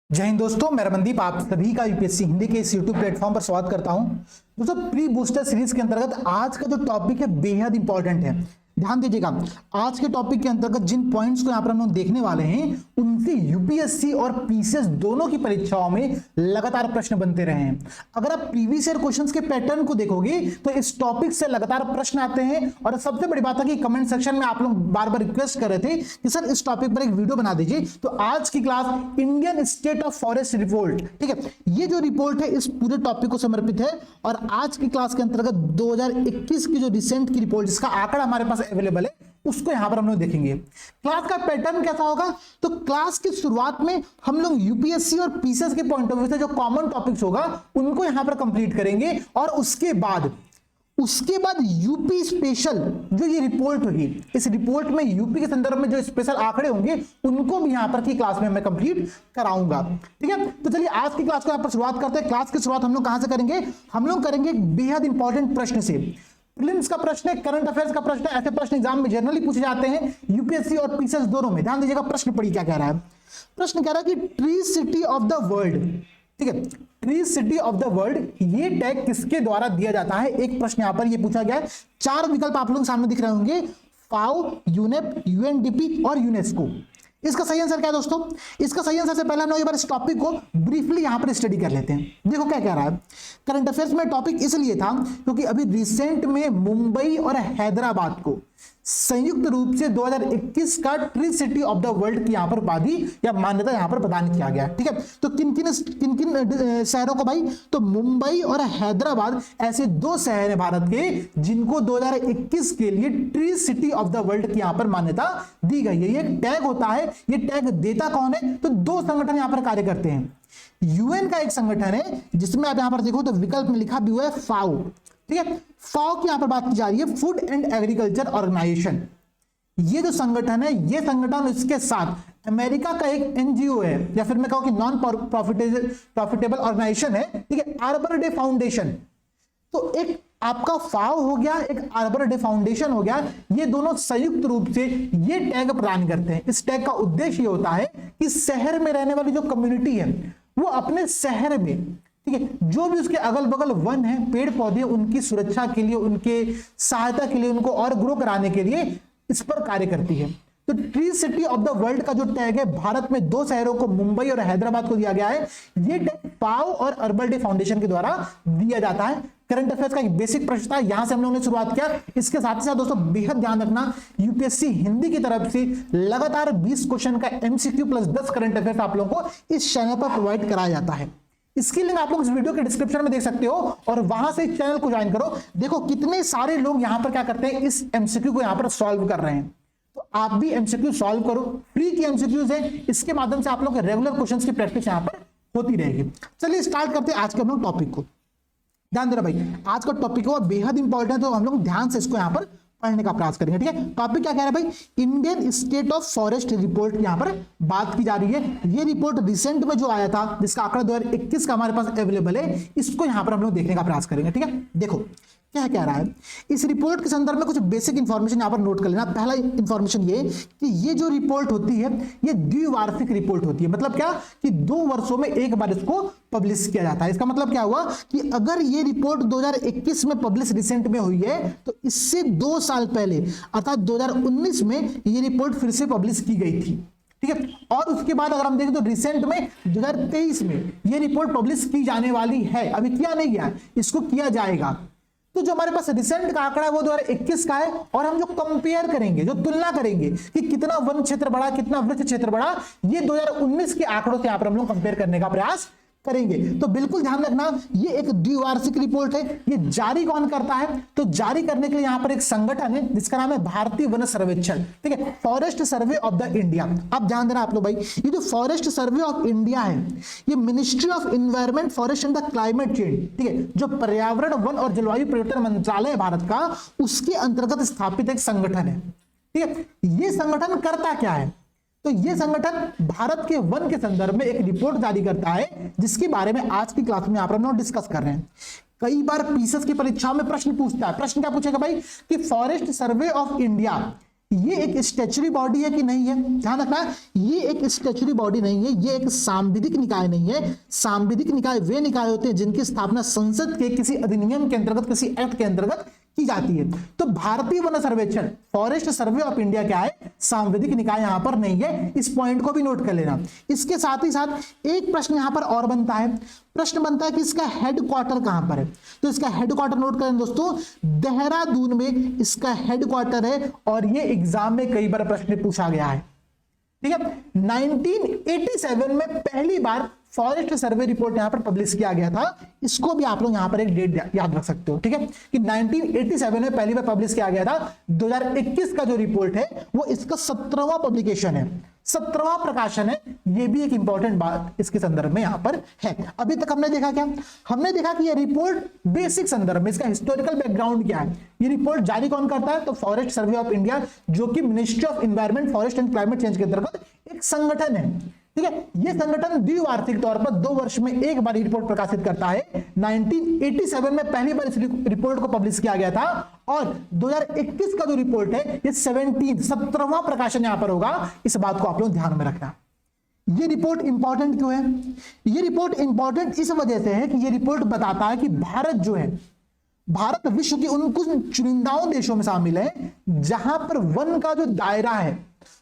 जय हिंद दोस्तों, मैं रमनदीप आप सभी का यूपीएससी हिंदी के इस यूट्यूब प्लेटफॉर्म पर स्वागत करता हूं। दोस्तों, प्री बूस्टर सीरीज के अंतर्गत आज का जो टॉपिक है बेहद इंपॉर्टेंट है। ध्यान दीजिएगा, आज के टॉपिक के अंतर्गत जिन पॉइंट्स को यहां पर हम लोग देखने वाले हैं उनसे यूपीएससी और पीसीएस दोनों की परीक्षाओं में लगातार प्रश्न बनते रहे हैं। अगर आप प्रीवियस ईयर क्वेश्चंस के पैटर्न को देखोगे तो इस टॉपिक से लगातार प्रश्न आते हैं। और सबसे बड़ी बात है कि कमेंट सेक्शन में आप लोग बार बार रिक्वेस्ट कर रहे थे कि सर इस टॉपिक पर एक वीडियो बना दीजिए। तो आज की class Indian state of forest report, ठीक है, ये जो रिपोर्ट है इस पूरे टॉपिक को समर्पित है। और आज की क्लास के अंतर्गत 2021 की जो रिसेंट की रिपोर्ट जिसका आंकड़ा हमारे पास अवेलेबल है उसको यहां पर हम लोग देखेंगे। क्लास का पैटर्न कैसा होगा, तो क्लास की शुरुआत में हम लोग यूपीएससी और पीसीएस के पॉइंट ऑफ व्यू से जो कॉमन टॉपिक्स होगा उनको यहां पर कंप्लीट करेंगे। और उसके बाद यूपी स्पेशल जो ये रिपोर्ट होगी, इस रिपोर्ट में यूपी के संदर्भ में जो स्पेशल आंकड़े होंगे उनको भी यहां पर की क्लास में मैं कंप्लीट कराऊंगा। ठीक है, तो चलिए आज की क्लास को यहां पर शुरुआत करते हैं। क्लास की शुरुआत हम लोग कहां से करेंगे, हम लोग करेंगे एक बेहद इंपॉर्टेंट प्रश्न से। प्रीलिम्स का प्रश्न है, करंट अफेयर्स का प्रश्न है, ऐसे प्रश्न एग्जाम में जनरली पूछे जाते हैं यूपीएससी और पीसीएस दोनों में। ध्यान दीजिएगा प्रश्न पढ़िए क्या कह रहा है। प्रश्न कह रहा है कि tree city of the world, ठीक है, tree city of the world ये टैग किसके द्वारा दिया जाता है। एक प्रश्न यहां पर ये पूछा गया है। चार विकल्प आप लोगों के सामने दिख रहे होंगे, फाओ, यूनेप, यूएनडीपी और यूनेस्को। इसका सही आंसर क्या है दोस्तों, इसका सही आंसर से पहले हम लोग एक बार इस टॉपिक को ब्रीफली यहां पर स्टडी कर लेते हैं। देखो क्या कह रहा है। करंट अफेयर्स में टॉपिक इसलिए था क्योंकि अभी रिसेंट में मुंबई और हैदराबाद को संयुक्त रूप से 2021 का tree city of the world की यहां पर उपाधि या मान्यता यहां पर प्रदान किया गया। ठीक है, तो किन किन शहरों को भाई, तो मुंबई और हैदराबाद ऐसे दो शहर हैं भारत के जिनको 2021 के लिए tree city of the world की यहां पर मान्यता दी गई है। ये एक टैग होता है, ये टैग देता कौन है, तो दो संगठन यहां पर कार्य करते हैं। यूएन का एक संगठन है जिसमें आप यहां पर देखो तो विकल्प में लिखा भी हुआ है फाओ। ठीक है, फाओ की यहां पर बात की जा रही है, फूड एंड एग्रीकल्चर ऑर्गेनाइजेशन। ये जो संगठन है, ये संगठन इसके साथ अमेरिका का एक एनजीओ है या फिर मैं कहूं कि नॉन प्रॉफिटेबल ऑर्गेनाइजेशन है, ठीक है, आर्बर डे फाउंडेशन। तो एक आपका फाओ हो गया, एक आर्बर डे फाउंडेशन हो गया, ये दोनों संयुक्त रूप से ये टैग प्रदान करते हैं। इस टैग का उद्देश्य ये होता है कि शहर में रहने वाली जो कम्युनिटी है वो अपने शहर में, ठीक है, जो भी उसके अगल बगल वन है, पेड़ पौधे, उनकी सुरक्षा के लिए, उनके सहायता के लिए, उनको और ग्रो कराने के लिए इस पर कार्य करती है। तो tree city of the world का जो टैग है भारत में दो शहरों को, मुंबई और हैदराबाद को दिया गया है। ये टैग फाओ और अर्बन डे फाउंडेशन के द्वारा दिया जाता है। करंट अफेयर्स का एक बेसिक प्रश्न था, यहां से हम लोगों ने शुरुआत किया। इसके साथ ही साथ दोस्तों बेहद ध्यान रखना, यूपीएससी हिंदी की तरफ से लगातार 20 क्वेश्चन का एमसीक्यू प्लस 10 करंट अफेयर्स आप लोगों को इस चैनल पर प्रोवाइड कराया जाता है। इसकी लिंक आप लोग इस वीडियो के डिस्क्रिप्शन में देख सकते हो और वहां से इस चैनल को ज्वाइन करो। देखो कितने सारे लोग यहां पर क्या करते हैं, इस एमसीक्यू को यहां पर सॉल्व कर रहे हैं। तो आप भी एमसीक्यू सॉल्व करो, फ्री की एमसीक्यूज है, इसके माध्यम से आप लोग के रेगुलर क्वेश्चंस की प्रैक्टिस यहां पर होती रहेगी। चलिए स्टार्ट करते हैं आज के हम लोग टॉपिक को। ध्यान देना भाई, आज का टॉपिक हो बेहद इंपॉर्टेंट है, तो हम लोग ध्यान से इसको यहां पर पढ़ने का प्रयास करेंगे। ठीक है, टॉपिक क्या कह रहा है भाई, Indian state of forest report यहां पर बात की जा रही है। ये रिपोर्ट रिसेंट में जो आया था जिसका आंकड़ा 2021 का हमारे पास अवेलेबल है, इसको यहां पर हम लोग देखने का प्रयास करेंगे। ठीक है, देखो क्या कह रहा है। इस रिपोर्ट के संदर्भ में कुछ बेसिक इंफॉर्मेशन यहां पर नोट कर लेना। पहला इंफॉर्मेशन ये कि ये जो रिपोर्ट होती है ये द्विवार्षिक रिपोर्ट होती है। मतलब क्या कि 2 वर्षों में एक बार इसको पब्लिश किया जाता है। इसका मतलब क्या हुआ कि अगर ये रिपोर्ट 2021 में पब्लिश रिसेंट में हुई है तो इससे 2 साल पहले अर्थात 2019 में ये रिपोर्ट फिर से पब्लिश की गई थी। ठीक है, और उसके बाद अगर हम देखें तो रिसेंट में 2023 में ये रिपोर्ट पब्लिश की जाने वाली है। अभी किया नहीं गया, इसको किया जाएगा। तो जो हमारे पास रिसेंट का आंकड़ा है वो 2021 का है, और हम जो कंपेयर करेंगे, जो तुलना करेंगे कि कितना वन क्षेत्र बढ़ा, कितना वृक्ष क्षेत्र बढ़ा, ये 2019 के आंकड़ों से यहां पर हम लोग कंपेयर करने का प्रयास करेंगे। तो बिल्कुल ध्यान रखना, ये एक द्विवार्षिक रिपोर्ट है। ये जारी कौन करता है, तो जारी करने के लिए यहां पर एक संगठन है जिसका नाम है भारतीय वन सर्वेक्षण। ठीक है, forest survey of the India. अब ध्यान देना आप लोग भाई, ये जो फॉरेस्ट सर्वे ऑफ इंडिया है ये ministry of environment, forest and the climate change, ठीक है, जो पर्यावरण, वन और जलवायु परिवर्तन मंत्रालय है भारत का, उसके अंतर्गत स्थापित एक संगठन है। ठीक है, ये संगठन करता क्या है, तो यह संगठन भारत के वन के संदर्भ में एक रिपोर्ट जारी करता है जिसके बारे में आज की क्लास में हम लोग डिस्कस कर रहे हैं। कई बार पीसीएस की परीक्षाओं में प्रश्न पूछता है। प्रश्न क्या पूछेगा भाई कि फॉरेस्ट सर्वे ऑफ इंडिया ये एक स्टैच्यूटरी बॉडी है कि नहीं है, ध्यान रखना, ये एक स्टैच्यूटरी बॉडी नहीं है, ये एक सांविधिक निकाय नहीं है। सांविधिक निकाय वे निकाय होते हैं जिनकी स्थापना संसद के किसी अधिनियम के अंतर्गत, किसी एक्ट के अंतर्गत की जाती है। तो भारतीय वन सर्वेक्षण, फॉरेस्ट सर्वे ऑफ इंडिया क्या है, सांविधिक निकाय यहां पर नहीं है। इस पॉइंट को भी नोट कर लेना। इसके साथ ही साथ एक प्रश्न यहां पर और बनता है, प्रश्न बनता है कि इसका हेडक्वार्टर कहां पर है। तो इसका हेडक्वार्टर नोट करें दोस्तों, देहरादून में इसका हेडक्वार्टर है, और ये एग्जाम में कई बार प्रश्न पूछा गया है। ठीक है, 1987 में पहली बार फॉरेस्ट सर्वे रिपोर्ट यहां पर पब्लिश किया गया था। इसको भी आप लोग यहां पर एक डेट याद रख सकते हो। ठीक है, कि 1987 में पहली बार पब्लिश किया गया था। 2021 का जो रिपोर्ट है वो इसका 17वां पब्लिकेशन है, 17वां प्रकाशन है। ये भी एक इंपॉर्टेंट बात इसके संदर्भ में यहां पर है। अभी तक हमने देखा क्या, हमने देखा कि ये रिपोर्ट बेसिक संदर्भ में, इसका हिस्टोरिकल बैकग्राउंड क्या है। ये रिपोर्ट जारी कौन करता है, तो फॉरेस्ट सर्वे ऑफ इंडिया, जो कि ministry of environment, forest and climate change के अंतर्गत एक संगठन है। ठीक है, ये संगठन द्विवार्षिक तौर पर 2 वर्ष में एक बार रिपोर्ट प्रकाशित करता है। 1987 में पहली बार इस रिपोर्ट को पब्लिश किया गया था, और 2021 का जो रिपोर्ट है ये 17वां प्रकाशन यहां पर होगा। इस बात को आप लोग ध्यान में रखना। ये रिपोर्ट इंपॉर्टेंट क्यों है, ये रिपोर्ट इंपॉर्टेंट इस वजह से है कि ये रिपोर्ट बताता है कि भारत जो है, भारत विश्व के उन कुछ चुनिंदाओं देशों में शामिल है जहां पर वन का जो दायरा है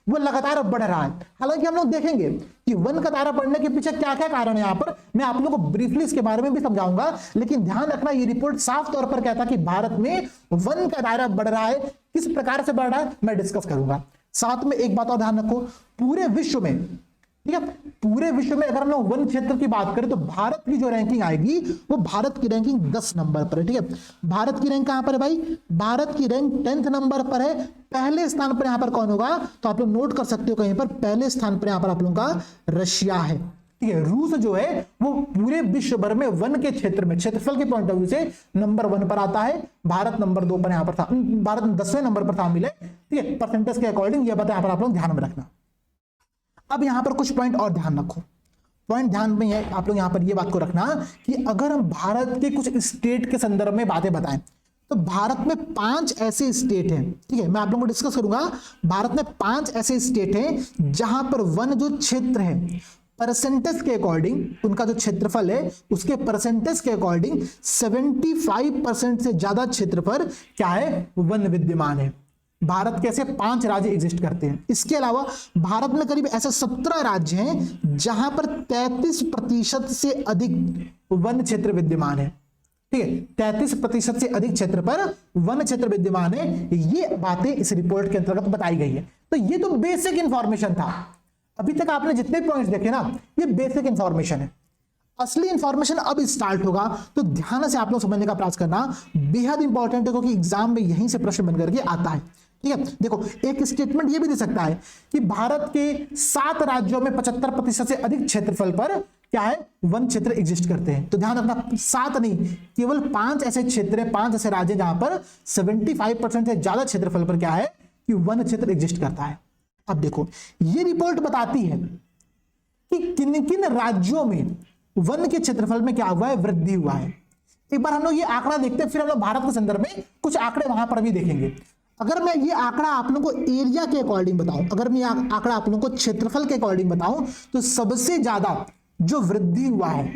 वो लगातार बढ़ रहा है। हालांकि हम लोग देखेंगे कि वन का दायरा बढ़ने के पीछे क्या क्या कारण है, यहां पर मैं आप लोगों को ब्रीफली इसके बारे में भी समझाऊंगा। लेकिन ध्यान रखना, ये रिपोर्ट साफ तौर पर कहता है कि भारत में वन का दायरा बढ़ रहा है। किस प्रकार से बढ़ रहा है मैं डिस्कस करूंगा। साथ में एक बात और ध्यान रखो, पूरे विश्व में, ठीक है, पूरे विश्व में अगर हम लोग वन क्षेत्र की बात करें तो भारत की जो रैंकिंग आएगी वो भारत की रैंकिंग 10 नंबर पर है। ठीक है, भारत की रैंक कहां पर है भाई, भारत की रैंक 10th नंबर पर है। पहले स्थान पर यहां पर कौन होगा, तो आप लोग नोट कर सकते हो कहीं पर, पहले स्थान पर यहां पर आप लोगों का रशिया है। ठीक है, रूस जो है वो पूरे विश्व भर में वन के क्षेत्र में, क्षेत्रफल के पॉइंट ऑफ व्यू से नंबर 1 पर आता है। भारत नंबर 2 पर यहां पर था, भारत 10वें नंबर पर शामिल है। ठीक है, परसेंटेज के अकॉर्डिंग ये बात यहां पर आप लोग ध्यान में रखना। अब यहां पर कुछ पॉइंट और ध्यान रखो, पॉइंट ध्यान में है आप लोग यहां पर ये बात को रखना कि अगर हम भारत के कुछ स्टेट के संदर्भ में बातें बताएं तो भारत में 5 ऐसे स्टेट हैं। ठीक है, मैं आप लोगों को डिस्कस करूंगा। भारत में 5 ऐसे स्टेट हैं जहां पर वन जो क्षेत्र है, परसेंटेज के अकॉर्डिंग, उनका जो क्षेत्रफल है उसके परसेंटेज के अकॉर्डिंग 75% से ज्यादा क्षेत्र पर क्या है, वन विद्यमान है। भारत के ऐसे 5 राज्य एग्जिस्ट करते हैं। इसके अलावा भारत में करीब ऐसे 17 राज्य हैं जहां पर 33% से अधिक वन क्षेत्र विद्यमान है। ठीक है, 33% से अधिक क्षेत्र पर वन क्षेत्र विद्यमान है। ये बातें इस रिपोर्ट के अंतर्गत बताई गई है। तो ये तो बेसिक इंफॉर्मेशन था। अभी तक आपने जितने पॉइंट्स देखे ना, ये बेसिक इंफॉर्मेशन है। असली इंफॉर्मेशन अब स्टार्ट होगा, तो ध्यान से आप लोग समझने का प्रयास करना, बेहद इंपॉर्टेंट है, क्योंकि एग्जाम में यहीं से प्रश्न बन करके आता है। ठीक है, देखो एक स्टेटमेंट ये भी दे सकता है कि भारत के 7 राज्यों में 75% से अधिक क्षेत्रफल पर क्या है, वन क्षेत्र एग्जिस्ट करते हैं। तो ध्यान रखना, 7 नहीं, केवल 5 ऐसे क्षेत्र है, 5 ऐसे राज्य जहां पर 75% से ज्यादा क्षेत्रफल पर क्या है कि वन क्षेत्र एग्जिस्ट करता है। अब देखो, ये रिपोर्ट बताती है कि किन किन राज्यों में वन के क्षेत्रफल में क्या हुआ है, वृद्धि हुआ है। एक बार हम लोग ये आंकड़ा देखते हैं, फिर हम लोग भारत के संदर्भ में कुछ आंकड़े वहां पर भी देखेंगे। अगर मैं ये आंकड़ा आप लोगों को एरिया के अकॉर्डिंग बताऊं, अगर मैं आंकड़ा आप लोगों को क्षेत्रफल के अकॉर्डिंग बताऊं, तो सबसे ज्यादा जो वृद्धि हुआ है,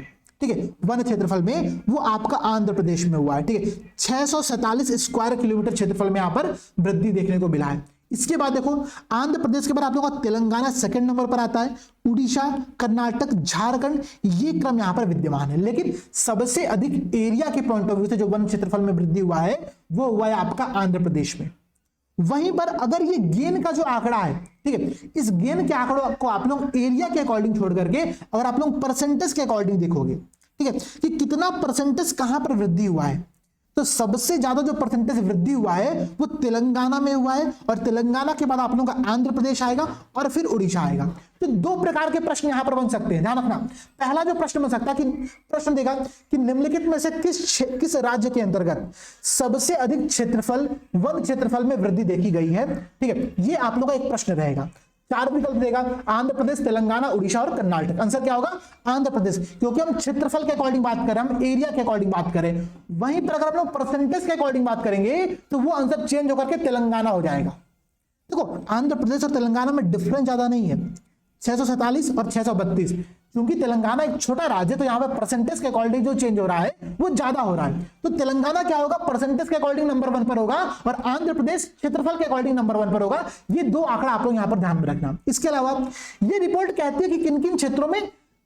ठीक है, वन क्षेत्रफल में, वो आपका आंध्र प्रदेश में हुआ है। ठीक है, 647 स्क्वायर किलोमीटर क्षेत्रफल में यहां पर वृद्धि देखने को मिला है। इसके बाद देखो, आंध्र प्रदेश के बाद आप लोगों का तेलंगाना 2nd नंबर पर आता है, उड़ीसा, कर्नाटक, झारखंड, ये क्रम यहां पर विद्यमान है। लेकिन सबसे अधिक एरिया के पॉइंट ऑफ व्यू से जो वन क्षेत्रफल में वृद्धि हुआ है वो हुआ है आपका आंध्र प्रदेश में। वहीं पर अगर ये गेन का जो आंकड़ा है, ठीक है, इस गेन के आंकड़ों को आप लोग एरिया के अकॉर्डिंग छोड़ करके अगर आप लोग परसेंटेज के अकॉर्डिंग देखोगे, ठीक है, कि कितना परसेंटेज कहां पर वृद्धि हुआ है, तो सबसे ज्यादा जो परसेंटेज वृद्धि हुआ है वो तेलंगाना में हुआ है, और तेलंगाना के बाद आप लोगों का आंध्र प्रदेश आएगा और फिर उड़ीसा आएगा। तो 2 प्रकार के प्रश्न यहां पर बन सकते हैं, ध्यान रखना। पहला जो प्रश्न बन सकता है कि प्रश्न देगा कि निम्नलिखित में से किस राज्य के अंतर्गत सबसे अधिक क्षेत्रफल, वन क्षेत्रफल में वृद्धि देखी गई है। ठीक है, ये आप लोगों का एक प्रश्न रहेगा। 4 विकल्प देगा, आंध्र प्रदेश, तेलंगाना, उड़ीसा और कर्नाटक। आंसर क्या होगा, आंध्र प्रदेश, क्योंकि हम क्षेत्रफल के अकॉर्डिंग बात करें, हम एरिया के अकॉर्डिंग बात करें। वहीं पर अगर हम लोग परसेंटेज के अकॉर्डिंग बात करेंगे तो वो आंसर चेंज होकर के तेलंगाना हो जाएगा। देखो आंध्र प्रदेश और तेलंगाना में डिफरेंस ज्यादा नहीं है, 647 और 632, क्योंकि तेलंगाना एक छोटा राज्य है तो यहाँ पे परसेंटेज के अकॉर्डिंग जो चेंज हो रहा है वो ज्यादा हो रहा है। तो तेलंगाना क्या होगा, परसेंटेज के अकॉर्डिंग नंबर 1 पर होगा और आंध्र प्रदेश क्षेत्रफल के अकॉर्डिंग नंबर 1 पर होगा। ये दो आंकड़ा आप लोग यहाँ पर ध्यान में रखना। इसके अलावा ये रिपोर्ट कहती है कि किन किन क्षेत्रों में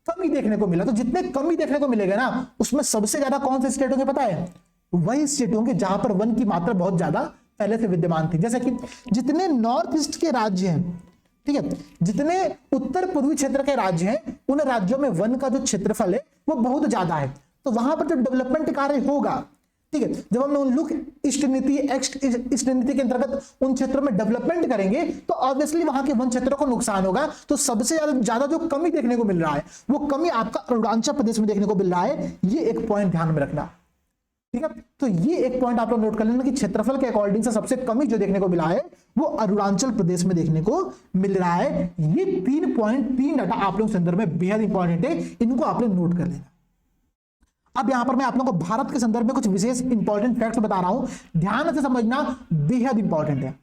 कमी देखने को मिला। तो जितने कमी देखने को मिलेगा ना, उसमें सबसे ज्यादा कौन से स्टेट होंगे पता है? वही स्टेट होंगे जहां पर वन की मात्रा बहुत ज्यादा पहले से विद्यमान थी। जैसे कि जितने नॉर्थ ईस्ट के राज्य हैं, ठीक है, जितने उत्तर पूर्वी क्षेत्र के राज्य हैं, उन राज्यों में वन का जो क्षेत्रफल है वो बहुत ज्यादा है। तो वहां पर जो डेवलपमेंट कार्य होगा, ठीक है, जब हम लोग लुक ईस्ट नीति, ईस्ट नीति के अंतर्गत उन क्षेत्रों में डेवलपमेंट करेंगे तो ऑब्वियसली वहां के वन क्षेत्रों को नुकसान होगा। तो सबसे ज्यादा जो कमी देखने को मिल रहा है वो कमी आपका अरुणाचल प्रदेश में देखने को मिल रहा है। ये एक पॉइंट ध्यान में रखना, ठीक है। तो ये एक पॉइंट आप लोग नोट कर लेना कि क्षेत्रफल के अकॉर्डिंग से सबसे कमी जो देखने को मिला है वो अरुणाचल प्रदेश में देखने को मिल रहा है। ये 3 डाटा आप लोग संदर्भ में बेहद इंपॉर्टेंट है, इनको आप लोग नोट कर लेना। अब यहां पर मैं आप लोगों को भारत के संदर्भ में कुछ विशेष इंपॉर्टेंट फैक्ट्स बता रहा हूं, ध्यान से समझना, बेहद इंपॉर्टेंट है।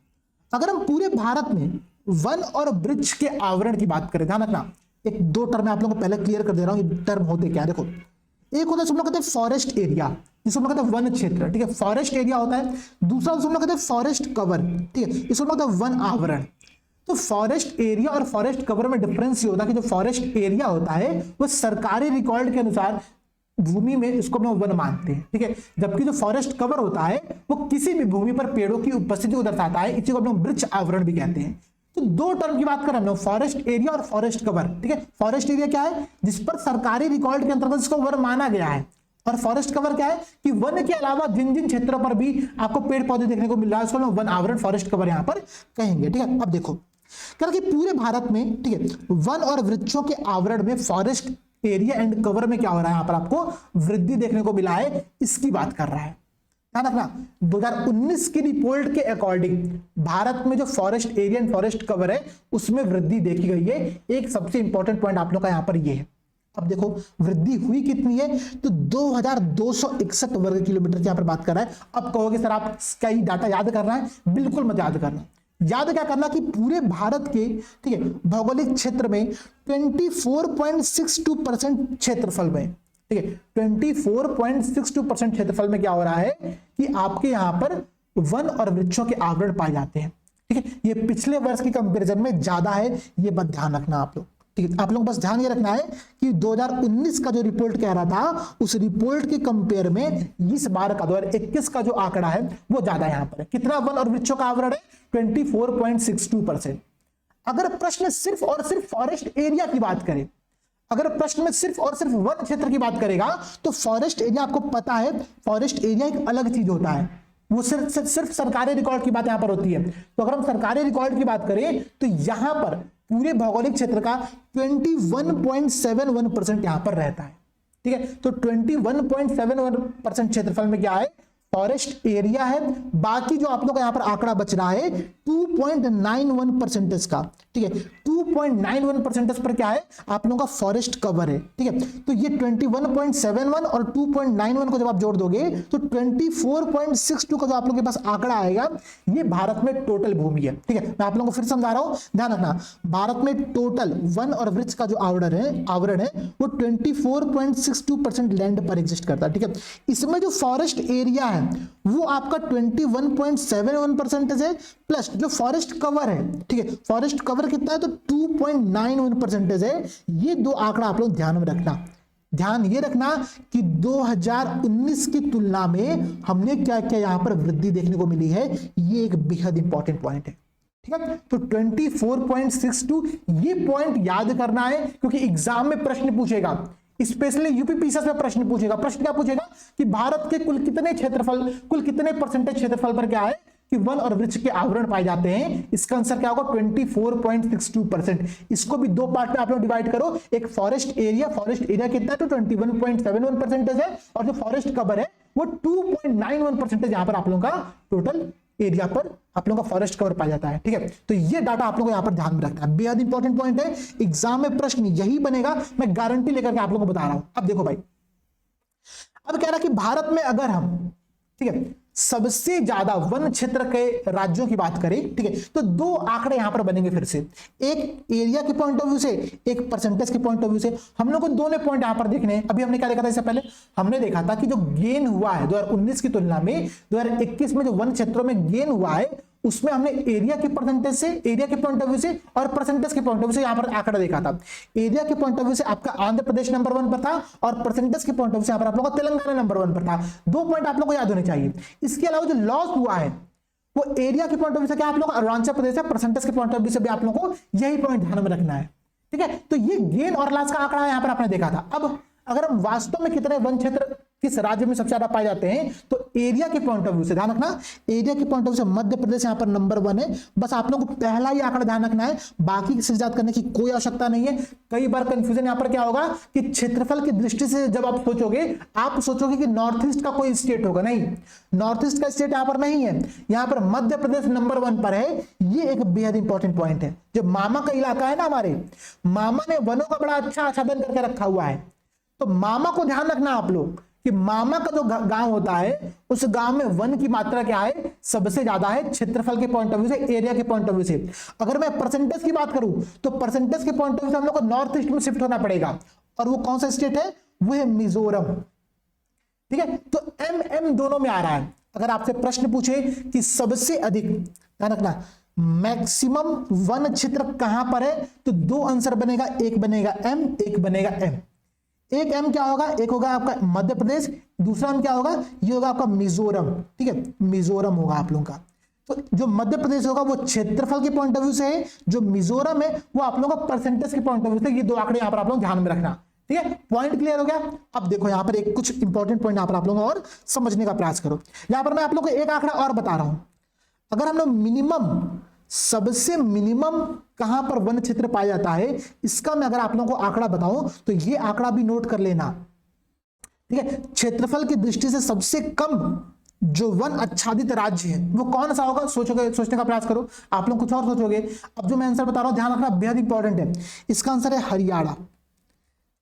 अगर हम पूरे भारत में वन और वृक्ष के आवरण की बात करें, ध्यान रखना, एक दो टर्म आप लोगों को पहले क्लियर कर दे रहा हूं। ये टर्म होते क्या है, देखो, एक होता है हम लोग कहते हैं फॉरेस्ट एरिया, जिसको हम लोग कहते हैं वन क्षेत्र, ठीक है, फॉरेस्ट एरिया होता है। दूसरा हम लोग कहते हैं फॉरेस्ट कवर, ठीक है, इसको हम लोग कहते हैं वन आवरण। तो फॉरेस्ट एरिया और फॉरेस्ट कवर में डिफरेंस ये होता है कि जो फॉरेस्ट एरिया होता है वो सरकारी रिकॉर्ड के अनुसार भूमि में इसको हम लोग वन मानते हैं, ठीक है, जबकि जो फॉरेस्ट कवर होता है वो किसी भी भूमि पर पेड़ों की उपस्थिति को दर्शाता है। इसी को हम लोग वृक्ष आवरण भी कहते हैं। तो दो टर्म की बात करें हम लोग, फॉरेस्ट एरिया और फॉरेस्ट कवर, ठीक है। फॉरेस्ट एरिया क्या है, जिस पर सरकारी रिकॉर्ड के अंतर्गत इसको वन माना गया है, और फॉरेस्ट कवर क्या है कि वन के अलावा जिन जिन क्षेत्रों पर भी आपको पेड़ पौधे देखने को मिल रहा है उसको हम वन आवरण, फॉरेस्ट कवर यहां पर कहेंगे, ठीक है। अब देखो कि पूरे भारत में, ठीक है, वन और वृक्षों के आवरण में फॉरेस्ट एरिया एंड कवर में क्या हो रहा है, यहां पर आपको वृद्धि देखने को मिला है, इसकी बात कर रहा है। ध्यान रखना, 2019 की रिपोर्ट के अकॉर्डिंग भारत में जो forest area and forest cover है उसमें वृद्धि देखी गई है। एक सबसे इंपॉर्टेंट पॉइंट आप लोग का यहां पर ये है। अब देखो वृद्धि हुई कितनी है, तो 2261 वर्ग किलोमीटर की यहां पर बात कर रहा है। अब कहोगे सर आप क्या ये डाटा याद करना है? बिल्कुल मत याद करना। याद क्या करना कि पूरे भारत के, ठीक है, भौगोलिक क्षेत्र में 24.62% क्षेत्रफल में, ठीक है, 24.62% क्षेत्रफल में क्या हो रहा है कि आपके यहां पर वन और वृक्षों के आवरण पाए जाते हैं, ठीक है। ये पिछले वर्ष की कंपैरिजन में ज्यादा है, ये बात ध्यान रखना आप लोग, ठीक है। आप लोग बस ध्यान ये रखना है कि 2019 का जो रिपोर्ट कह रहा था उस रिपोर्ट के कंपेयर में इस बार का 2021 का जो आंकड़ा है वो ज्यादा यहां पर है। कितना वन और वृक्षों का आवरण है? 24.62%। अगर प्रश्न सिर्फ और सिर्फ फॉरेस्ट एरिया की बात करें, अगर प्रश्न में सिर्फ और सिर्फ वन क्षेत्र की बात करेगा तो फॉरेस्ट एरिया, आपको पता है फॉरेस्ट एरिया एक अलग चीज होता है, वो सिर्फ सरकारी रिकॉर्ड की बात यहां पर होती है। तो अगर हम सरकारी रिकॉर्ड की बात करें तो यहां पर पूरे भौगोलिक क्षेत्र का 21.71% यहां पर रहता है, ठीक है। तो 21.71% क्षेत्रफल में क्या है? फॉरेस्ट एरिया है। बाकी जो आप लोग का यहां पर आंकड़ा बच रहा है 2.91% का, ठीक है, 2.91% पर क्या है? आप लोगों का फॉरेस्ट कवर है, ठीक है। तो ये 21.71 और 2.91 को जब आप जोड़ दोगे तो 24.62 का जो आप लोगों के पास आंकड़ा आएगा, ये भारत में टोटल भूमि है, ठीक है। मैं आप लोगों को फिर समझा रहा हूं, ध्यान रखना, भारत में टोटल वन और वृक्ष का जो आवरण है वो 24.62% लैंड पर एग्जिस्ट करता है, ठीक है। इसमें जो फॉरेस्ट एरिया है वो आपका 21.71% है, प्लस जो फॉरेस्ट कवर है, ठीक है, फॉरेस्ट कवर कितना है? तो 2.91% है। ये दो आंकड़ा आप लोग ध्यान में रखना। ध्यान ये रखना कि 2019 की तुलना में हमने क्या क्या यहां पर वृद्धि देखने को मिली है, ये एक बेहद इंपॉर्टेंट पॉइंट है, ठीक है। तो 24.62 ये पॉइंट याद करना है क्योंकि एग्जाम में प्रश्न पूछेगा, स्पेशली यूपीपीसीएस में प्रश्न पूछेगा। प्रश्न क्या पूछेगा कि भारत के कुल कितने क्षेत्रफल, कुल कितने परसेंटेज क्षेत्रफल पर क्या है कि वन और वृक्ष के आवरण पाए जाते हैं? इसका आंसर क्या होगा? 24.62%। इसको भी दो पार्ट में आप लोग डिवाइड करो, एक फॉरेस्ट एरिया कितना है? तो 21.71% है, और जो फॉरेस्ट कवर है वो 2.91% यहां पर आप लोगों का टोटल एरिया पर आप लोगों का फॉरेस्ट कवर पाया जाता है, ठीक है। तो ये डाटा आप लोगों को यहां पर ध्यान में रखना है, बेहद इंपॉर्टेंट पॉइंट है। एग्जाम में प्रश्न यही बनेगा, मैं गारंटी लेकर के आप लोगों को बता रहा हूं। अब देखो भाई, अब कह रहा कि भारत में अगर हम, ठीक है, सबसे ज्यादा वन क्षेत्र के राज्यों की बात करें, ठीक है, तो दो आंकड़े यहां पर बनेंगे फिर से, एक एरिया के पॉइंट ऑफ व्यू से, एक परसेंटेज के पॉइंट ऑफ व्यू से। हम लोग को दोनों पॉइंट यहां पर देखने हैं। अभी हमने क्या देखा था, इससे पहले हमने देखा था कि जो गेन हुआ है 2019 की तुलना में 2021 में जो वन क्षेत्रों में गेन हुआ है, उसमें हमने एरिया के परसेंटेज से, एरिया के पॉइंट ऑफ व्यू से और परसेंटेज के पॉइंट ऑफ व्यू से यहां पर आंकड़ा देखा था। एरिया के पॉइंट ऑफ व्यू से आपका आंध्र प्रदेश नंबर 1 पर था और परसेंटेज के पॉइंट ऑफ व्यू से यहां पर आप लोगों का तेलंगाना नंबर 1 पर था। दो पॉइंट आप लोगों को याद होने चाहिए। इसके अलावा जो लॉस हुआ है वो एरिया के पॉइंट ऑफ व्यू से क्या आप लोग अरुणाचल प्रदेश है, परसेंटेज के पॉइंट ऑफ व्यू से भी आप लोगों को यही पॉइंट ध्यान में रखना है, ठीक है। तो ये गेन और लॉस का आंकड़ा यहां पर आपने देखा था। अब अगर हम वास्तव में कितने वन क्षेत्र किस राज्य में सबसे ज्यादा पाए जाते हैं, तो एरिया के पॉइंट ऑफ व्यू से ध्यान रखना, एरिया के पॉइंट ऑफ व्यू से मध्य प्रदेश यहां पर नंबर 1 है। बस आप लोगों को पहला ही आंकड़ा ध्यान रखना है, बाकी से याद करने की कोई आवश्यकता नहीं है। कई बार कंफ्यूजन यहां पर क्या होगा कि क्षेत्रफल की दृष्टि से जब आप सोचोगे कि नॉर्थ ईस्ट का कोई स्टेट होगा, नहीं, नॉर्थ ईस्ट का स्टेट यहां पर नहीं है, यहां पर मध्य प्रदेश नंबर 1 पर है। ये एक बेहद इंपॉर्टेंट पॉइंट है। जो मामा का इलाका है ना, हमारे मामा ने वनों का बड़ा अच्छा आच्छादन करके रखा हुआ है, तो मामा को ध्यान रखना आप लोग कि मामा का जो गांव होता है उस गांव में वन की मात्रा क्या है, सबसे ज्यादा है, क्षेत्रफल के पॉइंट ऑफ व्यू से, एरिया के पॉइंट ऑफ व्यू से। अगर मैं परसेंटेज की बात करूं तो परसेंटेज के पॉइंट ऑफ व्यू से हम लोग को नॉर्थ ईस्ट में शिफ्ट होना पड़ेगा, और वो कौन सा स्टेट है, वो है मिजोरम, ठीक है। तो एम दोनों में आ रहा है। अगर आपसे प्रश्न पूछे कि सबसे अधिक, ध्यान रखना, मैक्सिमम वन क्षेत्र कहां पर है, तो दो आंसर बनेगा, एक बनेगा एम, एक बनेगा एम। एक एम क्या होगा, एक होगा आपका मध्य प्रदेश, दूसरा एम क्या होगा, ये होगा आपका मिजोरम, ठीक है, मिजोरम होगा आप लोगों का। तो जो मध्य प्रदेश होगा वो क्षेत्रफल के पॉइंट ऑफ व्यू से है, जो मिजोरम है वो आप लोगों का परसेंटेज के पॉइंट ऑफ व्यू से। ये दो आंकड़े यहां पर आप लोग ध्यान में रखना, ठीक है। पॉइंट क्लियर हो गया। अब देखो यहां पर एक कुछ इंपॉर्टेंट पॉइंट यहां पर आप लोग और समझने का प्रयास करो। यहां पर मैं आप लोग को एक आंकड़ा और बता रहा हूं। अगर हम लोग मिनिमम, सबसे मिनिमम कहां पर वन क्षेत्र पाया जाता है, इसका मैं अगर आप लोगों को आंकड़ा बताऊं तो ये आंकड़ा भी नोट कर लेना, ठीक है। क्षेत्रफल की दृष्टि से सबसे कम जो वन आच्छादित राज्य है वो कौन सा होगा, सोचने का प्रयास करो। आप लोग कुछ और सोचोगे। अब जो मैं आंसर बता रहा हूं ध्यान रखना, बेहद इंपॉर्टेंट है। इसका आंसर है हरियाणा।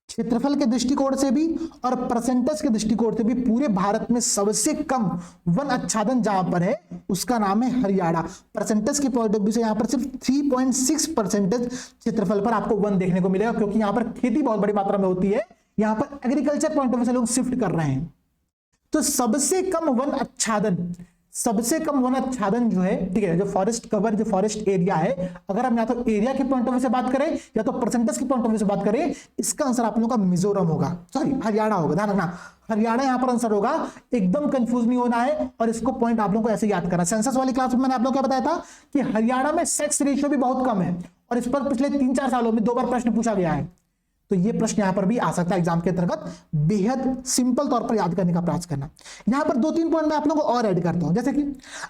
क्षेत्रफल के दृष्टिकोण से भी और परसेंटेज के दृष्टिकोण से भी पूरे भारत में सबसे कम वन आच्छादन जहां पर है उसका नाम है हरियाणा। परसेंटेज के पॉइंट ऑफ व्यू से यहां पर सिर्फ 3.6% क्षेत्रफल पर आपको वन देखने को मिलेगा, क्योंकि यहां पर खेती बहुत बड़ी मात्रा में होती है। यहां पर एग्रीकल्चर पॉइंट ऑफ व्यू से लोग शिफ्ट कर रहे हैं। तो सबसे कम वन आच्छादन, सबसे कम वन आच्छादन जो है, ठीक है, जो फॉरेस्ट कवर, जो फॉरेस्ट एरिया है, अगर हम या तो एरिया के पॉइंट ऑफ व्यू से बात करें या तो परसेंटेज के पॉइंट ऑफ व्यू से बात करें, इसका आंसर आप लोगों का मिजोरम होगा, सॉरी हरियाणा होगा। ध्यान रखना, हरियाणा यहां पर आंसर होगा। एकदम कंफ्यूज नहीं होना है और इसको पॉइंट आप लोगों को ऐसे याद करना। सेंसस वाली क्लास में मैंने आप लोगों को क्या बताया था कि हरियाणा में सेक्स रेशियो भी बहुत कम है, और इस पर पिछले 3-4 सालों में 2 बार प्रश्न पूछा गया है। तो ये प्रश्न यहां पर भी आ सकता है एग्जाम के अंतर्गत। बेहद सिंपल तौर पर याद करने का प्रयास करना। यहां पर 2-3 पॉइंट मैं आप लोगों को और ऐड करता हूं। जैसे कि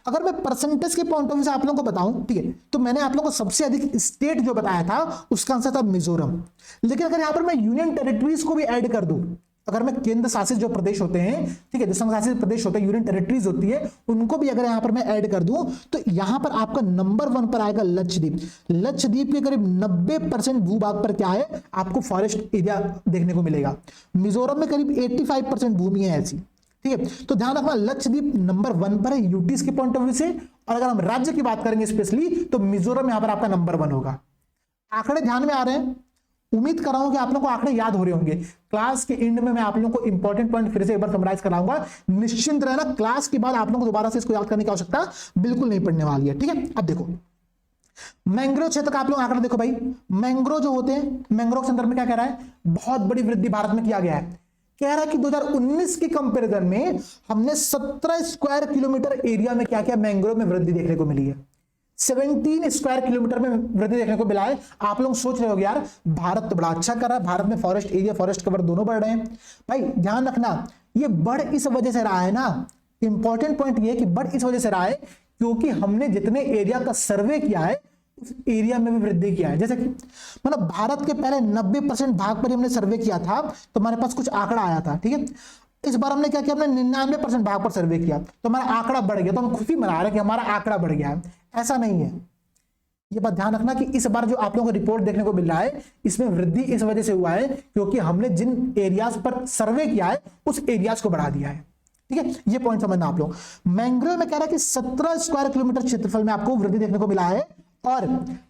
अगर मैं परसेंटेज के पॉइंट ऑफ व्यू से आप लोगों को बताऊं, ठीक है, तो मैंने आप लोगों को सबसे अधिक स्टेट जो बताया था उसका आंसर था मिजोरम। लेकिन अगर यहां पर मैं यूनियन टेरिटरीज को भी ऐड कर दूं, अगर मैं केंद्र शासित जो प्रदेश होते हैं, ठीक है, जो संघ शासित प्रदेश होते हैं, यूनियन टेरिटरीज होती है, उनको भी अगर यहां पर मैं ऐड कर दूं तो यहां पर आपका नंबर 1 पर आएगा लक्षद्वीप। लक्षद्वीप के करीब 90% भूभाग पर क्या है, आपको फॉरेस्ट एरिया देखने को मिलेगा। मिजोरम में करीब 85% भूमि है ऐसी, ठीक है। तो ध्यान रखना, लक्षद्वीप नंबर 1 पर है यूटीज के पॉइंट ऑफ व्यू से, और अगर हम राज्य की बात करेंगे स्पेशली तो मिजोरम यहां पर आपका नंबर 1 होगा। आंकड़े ध्यान में आ रहे हैं? उम्मीद कर रहा हूं कि आप लोगों को आंकड़े याद हो रहे होंगे। क्लास के एंड में मैं आप लोगों को इंपॉर्टेंट पॉइंट फिर से एक बार समराइज कराऊंगा। निश्चिंत रहना, क्लास के बाद आप लोगों को दोबारा से इसको याद करने की आवश्यकता बिल्कुल नहीं पड़ने वाली है, ठीक है। अब देखो मैंग्रोव क्षेत्र का आप लोग आंकड़ा देखो भाई। मैंग्रोव जो होते हैं, मैंग्रोव के संदर्भ में क्या कह रहा है, बहुत बड़ी वृद्धि भारत में किया गया है। कह रहा है कि 2019 के कंपैरिजन में हमने 17 स्क्वायर किलोमीटर एरिया में क्या किया, मैंग्रोव में वृद्धि देखने को मिली है। 17 स्क्वायर किलोमीटर में वृद्धि देखने को मिला है। आप लोग सोच रहे हो यार भारत तो बड़ा अच्छा कर रहा है, भारत में फॉरेस्ट एरिया, फॉरेस्ट कवर दोनों बढ़ रहे हैं। भाई ध्यान रखना, ये बढ़ इस वजह से रहा है ना, इंपॉर्टेंट पॉइंट ये कि बढ़ इस वजह से रहा है क्योंकि हमने जितने एरिया का सर्वे किया है उस एरिया में भी वृद्धि किया है। जैसे कि मतलब भारत के पहले 90% भाग पर हमने सर्वे किया था, तो हमारे पास कुछ आंकड़ा आया था, ठीक है। इस बार हमने क्या किया, हमने 99% भाग पर सर्वे किया, तो हमारा आंकड़ा बढ़ गया, तो हम खुशी मना रहे हैं कि हमारा आंकड़ा बढ़ गया है। ऐसा नहीं है, ये बात ध्यान रखना कि इस बार जो आप लोगों को रिपोर्ट देखने को मिल रहा है इसमें वृद्धि इस वजह से हुआ है क्योंकि हमने जिन एरियाज पर सर्वे किया है उस एरियाज को बढ़ा दिया है। ठीक है, ये पॉइंट समझना आप लोग। मैंग्रोव में कह रहा है कि 17 स्क्वायर किलोमीटर क्षेत्रफल में आपको वृद्धि देखने को मिला है, और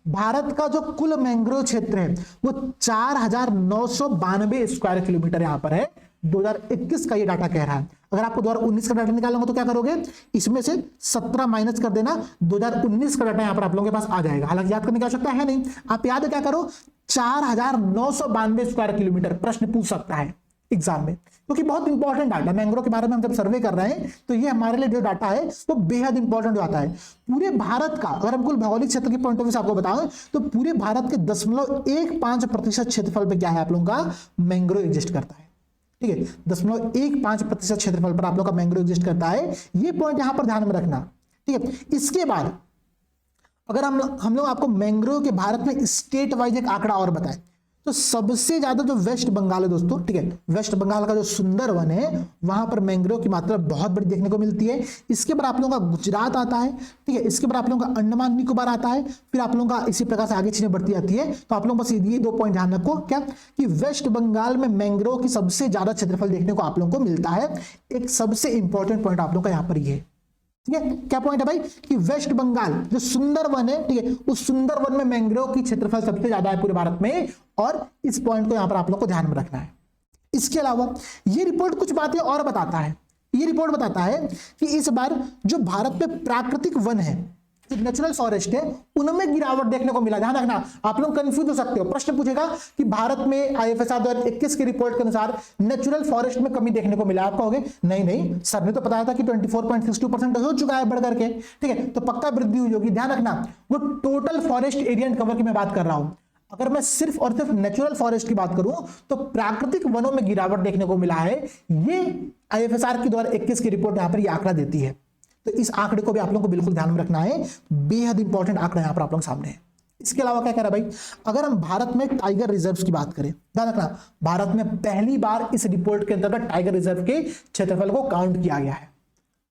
भारत का जो कुल मैंग्रोव क्षेत्र है वो 4992 स्क्वायर किलोमीटर यहां पर है। 2021 का ये डाटा कह रहा है। अगर आपको 2019 का डाटा निकालना हो तो क्या करोगे, इसमें से 17 माइनस कर देना, 2019 का डाटा यहां पर आप लोगों के पास आ जाएगा। हालांकि याद करने की आवश्यकता है नहीं, आप याद क्या करो, 4992 स्क्वायर किलोमीटर प्रश्न पूछ सकता है एग्जाम में, क्योंकि बहुत इंपॉर्टेंट डाटा मैंग्रोव के बारे में हम जब सर्वे कर रहे हैं तो ये हमारे लिए जो डाटा है वो बेहद इंपॉर्टेंट आता है। पूरे भारत का अगर हम कुल भौगोलिक क्षेत्र के पॉइंट ऑफ व्यू से आपको बताएं तो पूरे भारत के 0.15% क्षेत्रफल पे क्या है आप लोगों का मैंग्रोव एग्जिस्ट करता है। ठीक है, 0.15% क्षेत्रफल पर आप लोग का मैंग्रोव एग्जिस्ट करता है। ये पॉइंट यहां पर ध्यान में रखना। ठीक है, इसके बाद अगर हम लोग आपको मैंग्रोव के भारत में स्टेट वाइज एक आंकड़ा और बताएं तो सबसे ज्यादा जो वेस्ट बंगाल है दोस्तों, ठीक है, वेस्ट बंगाल का जो सुंदरवन है वहां पर मैंग्रोव की मात्रा बहुत बड़ी देखने को मिलती है। इसके बाद आप लोगों का गुजरात आता है, ठीक है, इसके बाद आप लोगों का अंडमान निकोबार आता है, फिर आप लोगों का इसी प्रकार से आगे चीजें बढ़ती जाती है। तो आप लोग बस ये 2 पॉइंट ध्यान रखो, क्या कि वेस्ट बंगाल में मैंग्रोव की सबसे ज्यादा क्षेत्रफल देखने को आप लोगों को मिलता है। एक सबसे इंपॉर्टेंट पॉइंट आप लोगों का यहाँ पर ये, ठीक है, क्या पॉइंट है भाई कि वेस्ट बंगाल जो सुंदरवन है, ठीक है, उस सुंदरवन में मैंग्रोव की क्षेत्रफल सबसे ज्यादा है पूरे भारत में, और इस पॉइंट को यहां पर आप लोग को ध्यान में रखना है। इसके अलावा ये रिपोर्ट कुछ बातें और बताता है। ये रिपोर्ट बताता है कि इस बार जो भारत में प्राकृतिक वन है, जो नेचुरल फॉरेस्ट है, उनमें गिरावट देखने को मिला। ध्यान रखना, आप लोग कंफ्यूज हो सकते हो, प्रश्न पूछेगा कि भारत में आईएफएसआर 2021 की रिपोर्ट के अनुसार नेचुरल फॉरेस्ट में कमी देखने को मिला। आप कहोगे नहीं नहीं सर ने तो बताया था कि 24.62% हो चुका है बढ़ करके, ठीक है, तो पक्का वृद्धि हुई होगी। ध्यान रखना, वो total forest area and cover की मैं बात कर रहा हूं। अगर मैं सिर्फ और सिर्फ नेचुरल फॉरेस्ट की बात करूं तो प्राकृतिक वनों में गिरावट देखने को मिला है। ये आईएफएसआर की 2021 की रिपोर्ट यहां पर यह आंकड़ा देती है। तो इस आंकड़े को भी आप लोगों को बिल्कुल ध्यान में रखना है, बेहद इंपॉर्टेंट आंकड़ा यहां पर आप लोगों के सामने है। इसके अलावा क्या कह रहा है भाई, अगर हम भारत में टाइगर रिजर्व्स की बात करें, ध्यान रखना, भारत में पहली बार इस रिपोर्ट के अंतर्गत टाइगर रिजर्व के क्षेत्रफल को काउंट किया गया है।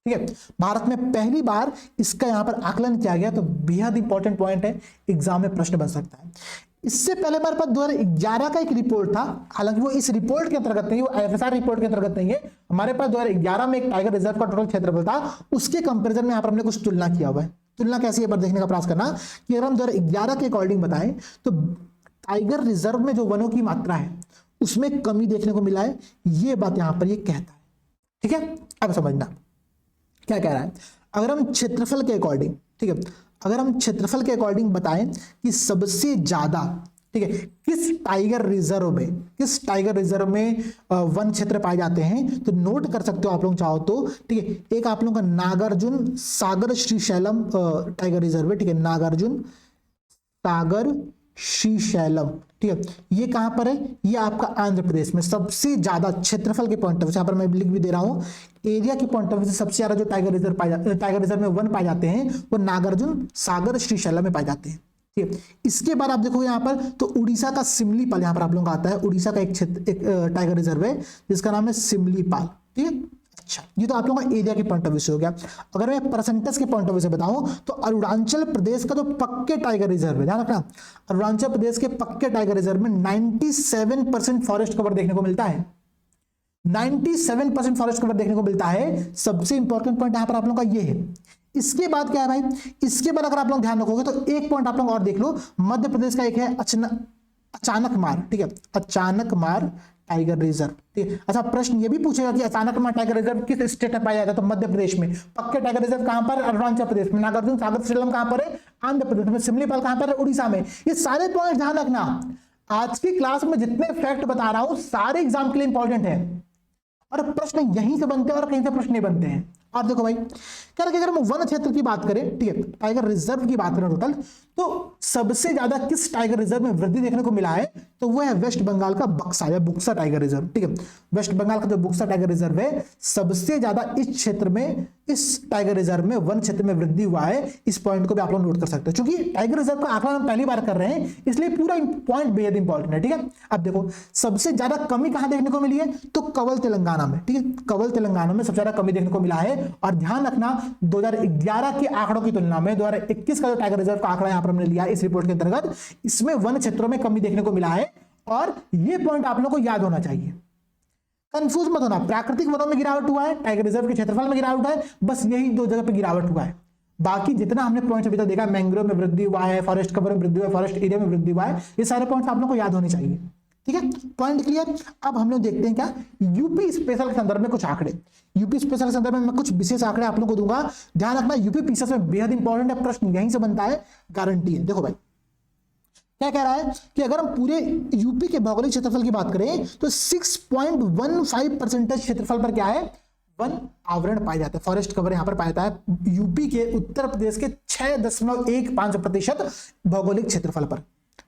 ठीक है, भारत में पहली बार इसका यहां पर आकलन किया गया, तो बेहद इंपॉर्टेंट पॉइंट है, एग्जाम में प्रश्न बन सकता है। इससे पहले हमारे पास 2011 का एक रिपोर्ट था, हालांकि वो इस रिपोर्ट के अंतर्गत नहीं, वो आईएफएसआर रिपोर्ट के अंतर्गत नहीं है। हमारे पास 2011 में एक टाइगर रिजर्व का टोटल क्षेत्रफल था, उसके कंपैरिजन में यहां पर हमने कुछ तुलना किया हुआ है। तुलना कैसी है पर देखने का प्रयास करना कि अगर हम 2011 के अकॉर्डिंग बताएं तो टाइगर रिजर्व में जो वनों की मात्रा है उसमें कमी देखने को मिला है, ये बात यहां पर ये कहता है। ठीक है, अब समझना क्या कह रहा है। अगर हम क्षेत्रफल के अकॉर्डिंग, ठीक है, अगर हम क्षेत्रफल के अकॉर्डिंग बताएं कि सबसे ज्यादा, ठीक है, किस टाइगर रिजर्व में वन क्षेत्र पाए जाते हैं, तो नोट कर सकते हो आप लोग चाहो तो। ठीक है, एक आप लोगों का नागार्जुन सागर श्रीशैलम टाइगर रिजर्व है। ठीक है, नागार्जुन सागर श्रीशैलम, ठीक है, ये कहां पर है, ये आपका आंध्र प्रदेश में सबसे ज्यादा क्षेत्रफल के पॉइंट ऑफ व्यू से, यहां पर मैं लिख भी दे रहा हूं, एरिया के पॉइंट ऑफ व्यू से सबसे ज्यादा जो टाइगर रिजर्व में वन पाए जाते हैं वो नागार्जुन सागर श्रीशैलम में पाए जाते हैं। ठीक है, इसके बाद आप देखोगे यहां पर तो उड़ीसा का सिमलीपाल यहां पर आप लोगों का आता है। उड़ीसा का एक टाइगर रिजर्व है जिसका नाम है सिमलीपाल। ठीक है, अच्छा, ये तो आप लोगों का एरिया के पॉइंट ऑफ व्यू से हो गया। अगर मैं परसेंटेज के पॉइंट ऑफ व्यू से बताऊं तो अरुणाचल प्रदेश का जो पक्के टाइगर रिजर्व है, ध्यान रखना, अरुणाचल प्रदेश के पक्के टाइगर रिजर्व में 97% फॉरेस्ट कवर देखने को मिलता है। 97% फॉरेस्ट कवर देखने को मिलता है। सबसे इंपॉर्टेंट पॉइंट यहां पर आप लोगों का ये है। इसके बाद क्या है भाई, इसके बाद अगर आप लोग ध्यान रखोगे तो एक पॉइंट आप लोग और देख लो, मध्य प्रदेश का एक है अचानकमार। ठीक है, अचानकमार टाइगर रिजर्व। ठीक है, अच्छा, प्रश्न ये भी पूछेगा कि अचानकमार टाइगर रिजर्व किस स्टेट में पाया जाता है, तो मध्य प्रदेश में। पक्के टाइगर रिजर्व कहां पर, अरुणाचल प्रदेश में। नागार्जुन सागर श्रीशैलम कहां पर है, आंध्र प्रदेश में। सिमलीपाल कहां पर है, उड़ीसा में। ये सारे पॉइंट ध्यान रखना, आज की क्लास में जितने फैक्ट बता रहा हूं सारे एग्जाम के लिए इंपॉर्टेंट है, और प्रश्न यहीं से बनते हैं और कहीं से प्रश्न नहीं बनते हैं। और देखो भाई, क्या अगर हम वन क्षेत्र की बात करें, ठीक है, टाइगर रिजर्व की बात करें टोटल, तो सबसे ज्यादा किस टाइगर रिजर्व में वृद्धि देखने को मिला है, तो वो है वेस्ट बंगाल का बक्सा या बुक्सा टाइगर रिजर्व। ठीक है, वेस्ट बंगाल का जो बुक्सा टाइगर रिजर्व है, सबसे ज्यादा इस क्षेत्र में, इस टाइगर रिजर्व में वन क्षेत्र में वृद्धि हुआ है। इस पॉइंट को भी आप लोग नोट कर सकते हो, क्योंकि टाइगर रिजर्व का आंकलन हम पहली बार कर रहे हैं, इसलिए पूरा पॉइंट बेहद इंपॉर्टेंट है। ठीक है, अब देखो सबसे ज्यादा कमी कहां देखने को मिली है, तो कवल तेलंगाना में। ठीक है, कवल तेलंगाना में सबसे ज्यादा कमी देखने को मिला है। और ध्यान रखना, 2011 के आंकड़ों की तुलना में 2021 का जो टाइगर रिजर्व का आंकड़ा यहां पर हमने लिया इस रिपोर्ट के अंतर्गत, इसमें वन क्षेत्रों में कमी देखने को मिला है। और यह पॉइंट आप लोगों को याद होना चाहिए। कंफ्यूज मत होना, प्राकृतिक वनों में गिरावट हुआ है, टाइगर रिजर्व के क्षेत्रफल में गिरावट है, बस यही दो जगह पे गिरावट हुआ है। बाकी जितना हमने पॉइंट्स अभी तक देखा, मैंग्रोव में वृद्धि हुआ है, फॉरेस्ट कवर में वृद्धि हुआ है, फॉरेस्ट एरिया में वृद्धि हुआ है, ये सारे पॉइंट्स आप लोगों को याद होने चाहिए। ठीक है, पॉइंट क्लियर। अब हम लोग देखते हैं क्या यूपी स्पेशल के संदर्भ में कुछ आंकड़े, यूपी स्पेशल के संदर्भ में मैं कुछ विशेष आंकड़े आप लोगों को दूंगा। ध्यान रखना, यूपी पीसीएस में बेहद इंपॉर्टेंट है, प्रश्न यहीं से बनता है, गारंटी है। देखो भाई क्या कह रहा है कि अगर हम पूरे यूपी के भौगोलिक क्षेत्रफल की बात करें तो 6.15% क्षेत्रफल पर क्या है, वन आवरण पाया जाता है, फॉरेस्ट कवर यहां पर पाया जाता है यूपी के उत्तर प्रदेश के 6.15% भौगोलिक क्षेत्रफल पर।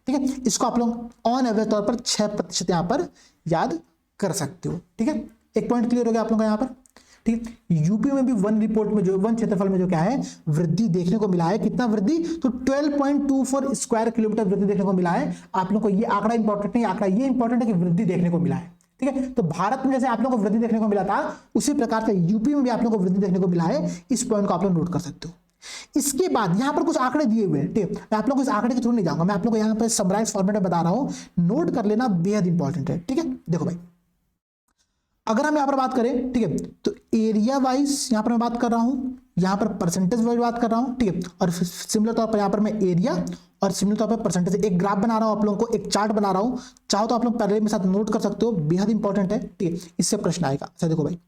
ठीक है, इसको आप लोग ऑन एवरेज तौर पर 6% यहां पर याद कर सकते हो। ठीक है, एक पॉइंट क्लियर हो गया आप लोगों का यहां पर। ठीक है, यूपी में भी वन रिपोर्ट में जो वन क्षेत्रफल में जो क्या है वृद्धि देखने को मिला है, कितना वृद्धि, तो 12.24 स्क्वायर किलोमीटर वृद्धि देखने को मिला है। आप लोगों को ये आंकड़ा इंपॉर्टेंट नहीं, आंकड़ा ये इंपॉर्टेंट है कि वृद्धि देखने को मिला है। ठीक है, तो भारत में जैसे आप लोगों को वृद्धि देखने को मिला था, उसी प्रकार से यूपी में भी आप लोगों को वृद्धि देखने को मिला है। इस पॉइंट को आप लोग नोट कर सकते हो। इसके बाद यहां पर कुछ आंकड़े दिए हुए हैं, ठीक है, मैं आप लोगों को इस आंकड़े के थ्रू नहीं जाऊंगा, मैं आप लोगों को यहां पर समराइज फॉर्मेट में बता रहा हूं, नोट कर लेना, बेहद इंपॉर्टेंट है। ठीक है, देखो भाई अगर हम यहां पर बात करें, ठीक है, तो एरिया वाइज यहां पर मैं बात कर रहा हूं, यहां पर परसेंटेज वाइज बात कर रहा हूं। ठीक है, और सिमिलर तौर पर यहां पर मैं एरिया और सिमिलर तौर पर परसेंटेज, एक ग्राफ बना रहा हूं आप लोगों को, एक चार्ट बना रहा हूं, चाहो तो आप लोग पहले में साथ नोट कर सकते हो, बेहद इंपॉर्टेंट है। ठीक है, इससे प्रश्न आएगा। अच्छा देखो भाई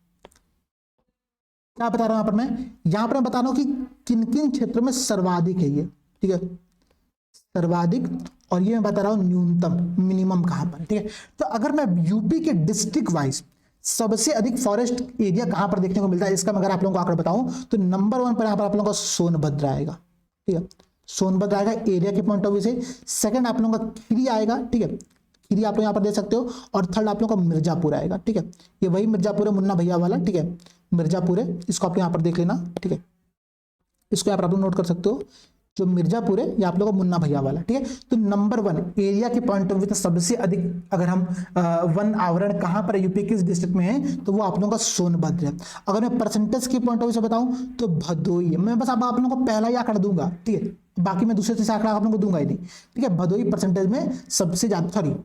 क्या बता रहा हूं यहां पर मैं बता रहा हूं कि किन किन क्षेत्रों में सर्वाधिक है ये। ठीक है, सर्वाधिक, और ये मैं बता रहा हूं न्यूनतम, मिनिमम कहां पर है। ठीक है, तो अगर मैं यूपी के डिस्ट्रिक्ट वाइज सबसे अधिक फॉरेस्ट एरिया कहां पर देखने को मिलता है, इसका मैं अगर आप लोगों को आंकड़ा बताऊं तो नंबर 1 पर यहां पर आप लोगों का सोनभद्र आएगा। ठीक है, सोनभद्र आएगा एरिया के पॉइंट ऑफ व्यू से। सेकंड आप लोगों का खीरी आएगा। ठीक है, खीरी आप लोग यहां पर देख सकते हो। और थर्ड आप लोगों का मिर्जापुर आएगा। ठीक है, ये वही मिर्जापुर है मुन्ना भैया वाला। ठीक है, मिर्जापुर है, इसको आप यहां पर देख लेना। ठीक है, इसको आप लोग नोट कर सकते हो, जो मिर्जापुर है ये आप लोगों को मुन्ना भैया वाला। ठीक है, तो नंबर 1 एरिया के पॉइंट ऑफ व्यू सबसे अधिक अगर हम वन आवरण कहां पर यूपी किस डिस्ट्रिक्ट में है, तो वो आप लोगों का सोनभद्र है। अगर मैं परसेंटेज के पॉइंट ऑफ व्यू से बताऊं तो भदोई है। मैं बस आप लोगों को पहला ही आंकड़ा दूंगा। ठीक है, बाकी मैं दूसरे तीसरे आंकड़ा आप लोगों को दूंगा ही नहीं। ठीक है, भदोई परसेंटेज में सबसे ज्यादा, सॉरी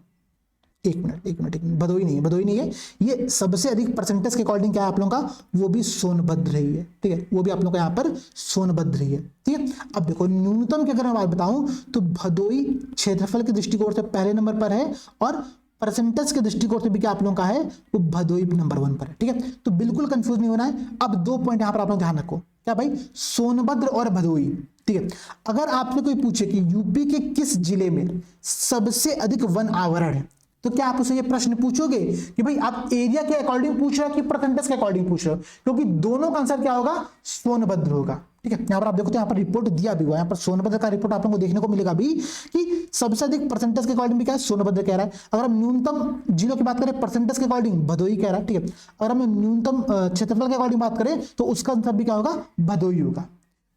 एक मिनट, भदोई नहीं है, ये सबसे अधिक परसेंटेज के अकॉर्डिंग क्या है आप लोगों का, वो भी सोनभद्र ही है। ठीक है, वो भी आप लोगों का यहाँ पर सोनभद्र ही है। ठीक है, अब देखो न्यूनतम की अगर मैं बात बताऊं तो भदोई क्षेत्रफल के दृष्टिकोण से पहले नंबर पर है, और परसेंटेज के दृष्टिकोण से भी क्या आप लोगों का है, वो भदोई नंबर 1 पर है। ठीक है, तो बिल्कुल कंफ्यूज नहीं होना है। अब 2 पॉइंट यहाँ पर आप लोग ध्यान रखो, क्या भाई, सोनभद्र और भदोई। ठीक है, अगर आपसे कोई पूछे कि यूपी के किस जिले में सबसे अधिक वन आवरण है, तो क्या आप उसे ये प्रश्न पूछोगे कि भाई आप एरिया के अकॉर्डिंग पूछ रहे हो कि परसेंटेज के अकॉर्डिंग पूछ रहे हो, क्योंकि दोनों का आंसर क्या होगा, सोनभद्र होगा। ठीक है, यहां पर आप देखो तो यहां पर रिपोर्ट दिया भी हुआ है, यहां पर सोनभद्र का रिपोर्ट आप लोगों को देखने को मिलेगा भी कि सबसे अधिक परसेंटेज के अकॉर्डिंग भी क्या है, सोनभद्र कह रहा है। अगर हम न्यूनतम जिलों की बात करें परसेंटेज के अकॉर्डिंग, भदोई कह रहा है। ठीक है, अगर हम न्यूनतम क्षेत्रफल के अकॉर्डिंग बात करें तो उसका आंसर भी क्या होगा, भदोई होगा।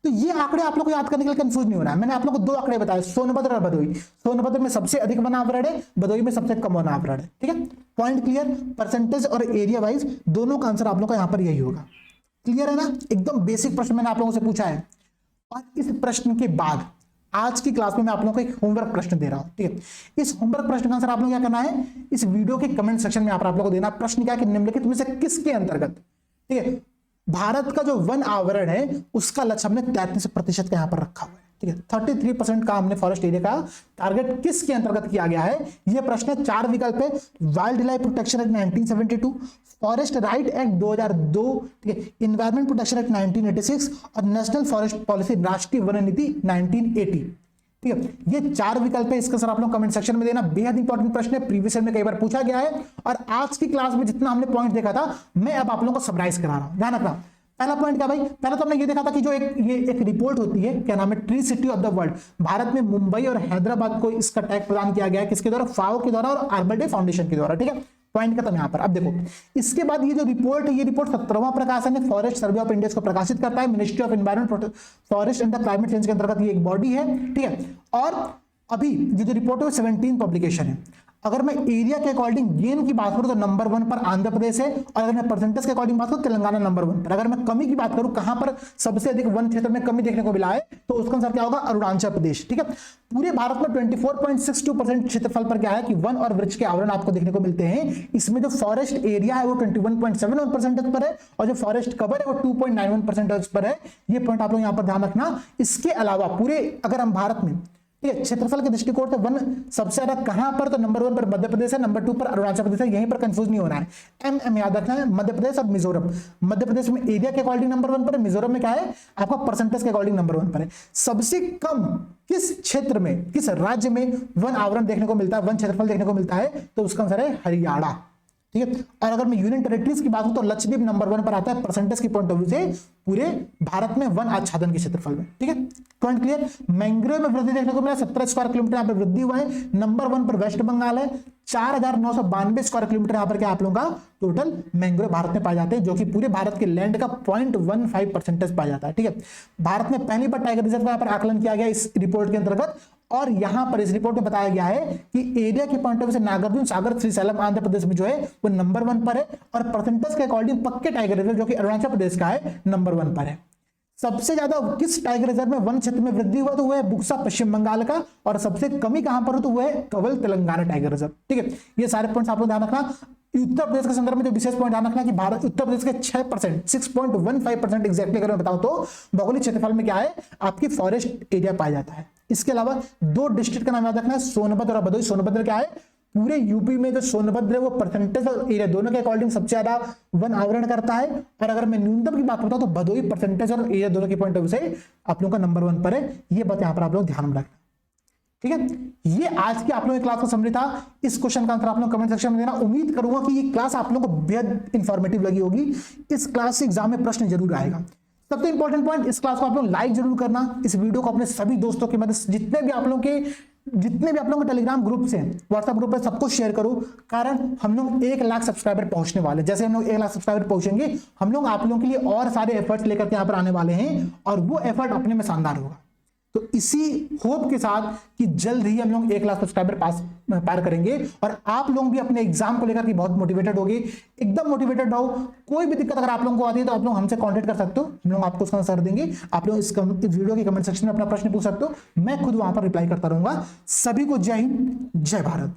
तो ये आंकड़े आप लोग को याद करने के लिए कंफ्यूज नहीं होना है। मैंने आप लोग को 2 आंकड़े बताए, सोनभद्र और भदोई। सोनभद्र में सबसे अधिक वन आवरण है, भदोई में सबसे कम वन आवरण है। ठीक है, पॉइंट क्लियर। परसेंटेज और एरिया वाइज दोनों का आंसर आप लोग का यहां पर यही होगा। क्लियर है ना, एकदम बेसिक प्रश्न मैंने आप लोगों से पूछा है। और इस प्रश्न के बाद आज की क्लास में मैं आप लोगों को एक होमवर्क प्रश्न दे रहा हूं। ठीक है, इस होमवर्क प्रश्न का आंसर आप लोग क्या करना है, इस वीडियो के कमेंट सेक्शन में आप लोगों को देना। प्रश्न क्या है कि निम्नलिखित में से किसके अंतर्गत, ठीक है, भारत का जो वन आवरण है उसका लक्ष्य हमने 33% का यहां पर रखा हुआ है। ठीक है, 33% का हमने फॉरेस्ट एरिया का टारगेट किसके अंतर्गत किया गया है, यह प्रश्न है। 4 विकल्प है, wild life protection act 1972, forest right act 2002, ठीक है, इन्वायरमेंट प्रोटेक्शन एक्ट 1986 और नेशनल फॉरेस्ट पॉलिसी राष्ट्रीय वन नीति 1980। ठीक है, ये 4 विकल्प है, इसका सर आप लोग कमेंट सेक्शन में देना। बेहद इंपॉर्टेंट प्रश्न है, प्रीवियस ईयर में कई बार पूछा गया है, और आज की क्लास में जितना हमने पॉइंट देखा था मैं अब आप लोगों को समराइज करा रहा हूं। ध्यान रखना, पहला पॉइंट क्या भाई, पहला तो हमने ये देखा था कि जो एक रिपोर्ट होती है, क्या नाम है, tree city of the world. Bharat में मुंबई और हैदराबाद को इसका टैग प्रदान किया गया है, किसके द्वारा, फाओ के द्वारा और आर्बर डे फाउंडेशन के द्वारा। ठीक है, पॉइंट खत्म यहां पर। अब देखो इसके बाद ये जो रिपोर्ट है, ये रिपोर्ट 17वां प्रकाशन है, फॉरेस्ट सर्वे ऑफ इंडिया को प्रकाशित करता है। Ministry of environment forest and the climate change के अंतर्गत ये एक बॉडी है। ठीक है, और अभी ये जो रिपोर्ट है 17 पब्लिकेशन है। अगर मैं एरिया के अकॉर्डिंग गेन की बात करूं तो नंबर 1 पर आंध्र प्रदेश है, और अगर मैं परसेंटेज के अकॉर्डिंग बात करूं तेलंगाना नंबर 1 पर। अगर मैं कमी की बात करूं कहां पर सबसे अधिक वन क्षेत्र में कमी देखने को मिला है, तो उसका आंसर क्या होगा, अरुणाचल प्रदेश। ठीक है, पूरे भारत में 24.62% क्षेत्रफल पर क्या है कि वन और वृक्ष के आवरण आपको देखने को मिलते हैं। इसमें जो फॉरेस्ट एरिया है वो 21.71% पर है, और जो फॉरेस्ट कवर है वो 2.91% पर है। ये पॉइंट आप लोग यहां पर ध्यान रखना। इसके अलावा पूरे अगर हम भारत में ठीक है क्षेत्रफल के दृष्टिकोण से वन सबसे ज्यादा कहां पर, तो नंबर 1 पर मध्य प्रदेश है, नंबर 2 पर अरुणाचल प्रदेश है। यहीं पर कंफ्यूज नहीं होना है, एम याद रखना है, मध्य प्रदेश और मिजोरम। मध्य प्रदेश में एरिया के अकॉर्डिंग नंबर 1 पर है, मिजोरम में क्या है आपका परसेंटेज के अकॉर्डिंग नंबर 1 पर है। सबसे कम किस क्षेत्र में, किस राज्य में वन आवरण देखने को मिलता है, वन क्षेत्रफल देखने को मिलता है, तो उसका आंसर है हरियाणा। ठीक है, और अगर मैं यूनियन टेरिटरीज की बात करूं तो लक्षद्वीप नंबर 1 पर आता है परसेंटेज की पॉइंट ऑफ व्यू से पूरे भारत में वन आच्छादन के क्षेत्रफल में। ठीक है, पॉइंट क्लियर। मैंग्रोव में वृद्धि देखने को मिला, 17 स्क्वायर किलोमीटर यहाँ पर वृद्धि हुआ है। नंबर 1 पर वेस्ट बंगाल है, 4992 स्क्वायर किलोमीटर यहाँ पर क्या आप लोगों का टोटल मैंग्रोव भारत में पाए जाते हैं, जो कि पूरे भारत के लैंड का 0.15% पाया जाता है। ठीक है, भारत में पहली बार टाइगर रिजर्व का यहाँ पर आकलन किया गया इस रिपोर्ट के अंतर्गत, और यहां पर इस रिपोर्ट में बताया गया है कि एरिया के पॉइंट ऑफ व्यू से नागार्जुन सागर श्रीशैलम आंध्र प्रदेश में जो है वो नंबर 1 पर है, और परसेंटेज के अकॉर्डिंग पक्के टाइगर रिजर्व जो कि अरुणाचल प्रदेश का है नंबर 1 पर है। सबसे ज्यादा किस टाइगर रिजर्व में वन क्षेत्र में वृद्धि हुआ, तो वो है बुक्सा पश्चिम बंगाल का, और सबसे कमी कहां पर हो तो वो है कवल तेलंगाना टाइगर रिजर्व। ठीक है, ये सारे पॉइंट्स आप लोग ध्यान रखना। उत्तर प्रदेश के संदर्भ में जो विशेष पॉइंट ध्यान रखना कि भारत उत्तर प्रदेश के 6%, 6.15% एग्जैक्टली अगर मैं बताऊं तो भौगोलिक क्षेत्रफल में क्या है आपकी फॉरेस्ट एरिया पाया जाता है। इसके अलावा 2 डिस्ट्रिक्ट का नाम याद रखना है, सोनभद्र और भदोही। सोनभद्र क्या है पूरे यूपी में जो सोनभद्र है वो परसेंटेज और एरिया दोनों के अकॉर्डिंग सबसे ज्यादा वन आवरण करता है, और अगर मैं न्यूनतम की बात करता हूं तो भदोही परसेंटेज और एरिया दोनों के पॉइंट ऑफ व्यू से आप लोगों का नंबर 1 पर है। ये बात यहां पर आप लोग ध्यान में रखना। ठीक है, ये आज की आप लोगों की क्लास का समरी था। इस क्वेश्चन का आंसर आप लोग कमेंट सेक्शन में देना। उम्मीद करूंगा कि ये क्लास आप लोगों को बेहद इंफॉर्मेटिव लगी होगी। इस क्लास से एग्जाम में प्रश्न जरूर आएगा। सबसे इंपॉर्टेंट पॉइंट, इस क्लास को आप लोग लाइक जरूर करना। इस वीडियो को अपने सभी दोस्तों के मदद जितने भी आप लोगों के टेलीग्राम ग्रुप से व्हाट्सएप ग्रुप पे सबको शेयर करो, कारण हम लोग 1 लाख सब्सक्राइबर पहुंचने वाले। जैसे हम लोग 1 लाख सब्सक्राइबर पहुंचेंगे, हम लोग आप लोगों के लिए और सारे एफर्ट्स लेकर के यहाँ पर आने वाले हैं, और वो एफर्ट अपने में शानदार होगा। तो इसी होप के साथ कि जल्द ही हम लोग 1 लाख सब्सक्राइबर पार करेंगे, और आप लोग भी अपने एग्जाम को लेकर के बहुत मोटिवेटेड होगे। एकदम मोटिवेटेड रहो। कोई भी दिक्कत अगर आप लोगों को आती है तो आप लोग हमसे कांटेक्ट कर सकते हो, हम लोग आपको उसका आंसर देंगे। आप लोग इस वीडियो के कमेंट सेक्शन में अपना प्रश्न पूछ सकते हो, मैं खुद वहां पर रिप्लाई करता रहूंगा। सभी को जय हिंद, जय भारत।